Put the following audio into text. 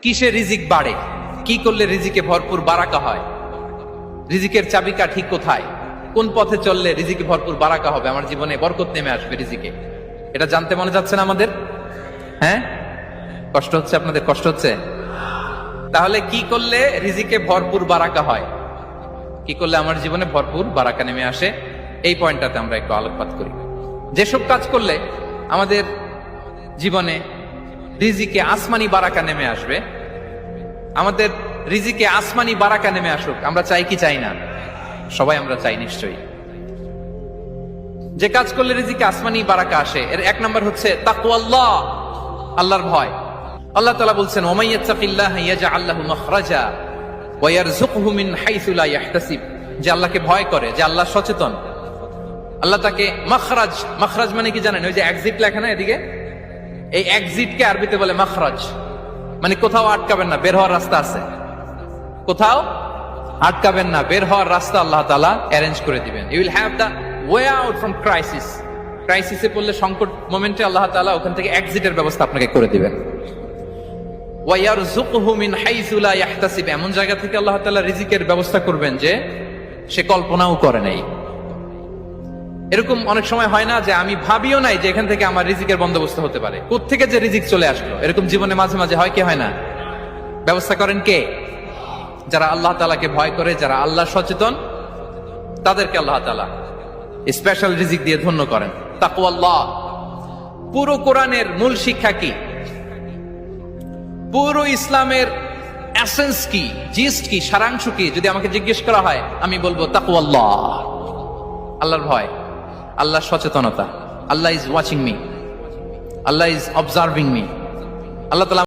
কিসে রিজিক বাড়ে, কি করলে রিজিকে ভরপুর বারাকা হয়, রিজিকের চাবিকা ঠিক কোথায়, কোন পথে চললে রিজিকে ভরপুর বারাকা হবে, আমার জীবনে বরকত নেমে আসবে রিজিকে, এটা জানতে মনে যাচ্ছে না আমাদের? হ্যাঁ, কষ্ট হচ্ছে আপনাদের? কষ্ট হচ্ছে? তাহলে কি করলে রিজিকে ভরপুর বারাকা হয়, কি করলে আমার জীবনে ভরপুর বারাকা নেমে আসে, এই পয়েন্টটাতে আমরা একটু আলোকপাত করি। যেসব কাজ করলে আমাদের জীবনে রিজিকে আসমানি বারাকা নেমে আসবে, আমাদের রিজিকে আসমানি বারাকা নেমে আসুক, আমরা চাই কি চাই না? সবাই আমরা চাই নিশ্চয়ই। যে কাজ করলে রিজিকে আসমানি বারাকা আসে, এর এক নম্বর হচ্ছে তাকওয়াল্লাহ, আল্লাহর ভয়। আল্লাহ তাআলা বলছেন, ওয়া ইয়াত্তাকিল্লাহা ইয়াজআল লাহু মাখরাজা ওয়া ইয়ারযুকহু মিন হাইসু লা ইয়াহতাসিব। যে আল্লাহকে ভয় করে, যে আল্লাহ সচেতন, আল্লাহ তাকে মাখরাজ, মাখরাজ মানে কি জানেন? ওই যে এক্সিট লেখা না এদিকে, এই এক্সিটকে আরবিতে বলে মাখরাজ, মানে কোথাও আটকাবেন না, বের হওয়ার রাস্তা আছে, কোথাও আটকাবেন না, বের হওয়ার রাস্তা আল্লাহ তাআলা অ্যারেঞ্জ করে দিবেন। You will have the way out from crisis. ক্রাইসিসে পড়লে, সংকট মোমেন্টে আল্লাহ তাআলা ওখান থেকে এক্সিটের ব্যবস্থা আপনাকে করে দিবেন। ওয়া ইয়ারযুকহু মিন হাইসু লা ইয়াহতাসিব, এমন জায়গা থেকে আল্লাহ তাআলা রিজিকের ব্যবস্থা করবেন যে সে কল্পনাও করে নাই। এরকম অনেক সময় হয় না যে আমি ভাবিও নাই যে এখান থেকে আমার রিজিকের বন্দোবস্ত হতে পারে, কোত্থেকে যে রিজিক চলে আসলো, এরকম জীবনে মাঝে মাঝে হয় কি হয় না? ব্যবস্থা করেন কে? যারা আল্লাহ তাআলাকে ভয় করে, যারা আল্লাহ সচেতন, তাদেরকে আল্লাহ তাআলা স্পেশাল রিজিক দিয়ে ধন্য করেন। তাকওয়াল্লাহ। পুরো কোরআনের মূল শিক্ষা কি, পুরো ইসলামের এসেন্স কি, জিস্ট কি, সারাংশ কি, যদি আমাকে জিজ্ঞেস করা হয় আমি বলবো তাকওয়াল্লাহ, আল্লাহর ভয়, আল্লাহর সচেতনতা। Allah is watching me, Allah is observing me. আল্লাহ তাআলা